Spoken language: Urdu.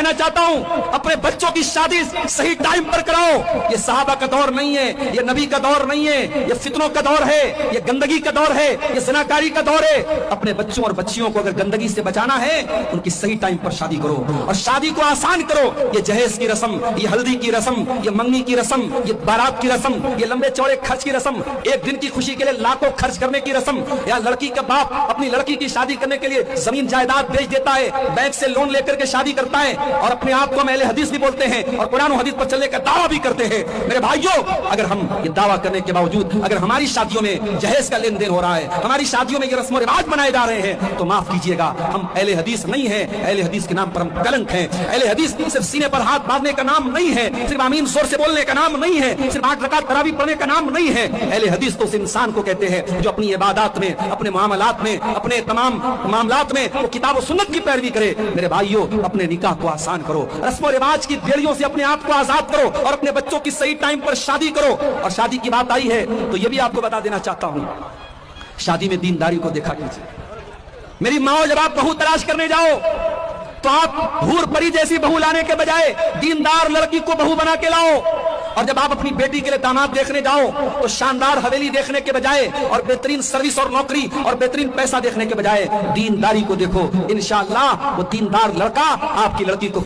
کہنا چاہتا ہوں اپنے بچوں کی شادی صحیح ٹائم پر کراؤ. یہ صحابہ کا دور نہیں ہے, یہ نبی کا دور نہیں ہے, یہ فتنوں کا دور ہے, یہ گندگی کا دور ہے, یہ زناکاری کا دور ہے. اپنے بچوں اور بچیوں کو اگر گندگی سے بچانا ہے ان کی صحیح ٹائم پر شادی کرو اور شادی کو آسان کرو. یہ جہیز کی رسم, یہ ہلدی کی رسم, یہ منگنی کی رسم, یہ بارات کی رسم, یہ لمبے چوڑے خرچ کی رسم, ایک دن کی خوشی کے لیے لاکھوں خرچ کرنے کی رسم, یا لڑکی کا باپ اپنی لڑکی کی شادی کرنے کے لیے زمین جائیداد بیچ دیتا ہے, بینک سے لون لے کر کے شادی کرتا ہے اور اپنے آپ کو اہل حدیث بھی بولتے ہیں اور قرآن و حدیث پر چلنے کا دعویٰ بھی کرتے ہیں. میرے بھائیوں, اگر ہم یہ دعویٰ کرنے کے باوجود اگر ہماری شادیوں میں جہیز کا لین دین ہو رہا ہے, ہماری شادیوں میں یہ رسم و رواج بنائے جا رہے ہیں, تو معاف کیجیے گا, ہم اہل حدیث نہیں ہیں. اہل حدیث کے نام پر ہم کلنک ہیں. اہل حدیث صرف سینے پر ہاتھ باندھنے کا نام نہیں ہے, صرف آمین زور سے بولنے کا نام نہیں ہے, صرف 8 رکعت تراویح پڑھنے کا نام نہیں ہے. اہل حدیث تو اس انسان کو کہتے ہیں جو اپنی عبادات میں, اپنے معاملات میں, اپنے تمام معاملات میں وہ کتاب و سنت کی پیروی کرے. میرے بھائیوں, اپنے نکاح کو آسان کرو, رسم و رواج کی بیڑیوں سے اپنے آپ کو آزاد کرو اور اپنے بچوں کی صحیح ٹائم پر شادی کرو. اور شادی کی بات آئی ہے تو یہ بھی آپ کو بتا دینا چاہتا ہوں, شادی میں دینداری کو دیکھا کیجیے. میری ماں, جب آپ بہو تلاش کرنے جاؤ تو آپ حور پری جیسی بہو لانے کے بجائے دیندار لڑکی کو بہو بنا کے لاؤ. اور جب آپ اپنی بیٹی کے لیے داماد دیکھنے جاؤ تو شاندار حویلی دیکھنے کے بجائے اور بہترین سروس اور نوکری اور بہترین پیسہ دیکھنے کے بجائے دینداری کو دیکھو. انشاءاللہ وہ دیندار لڑکا آپ کی لڑکی کو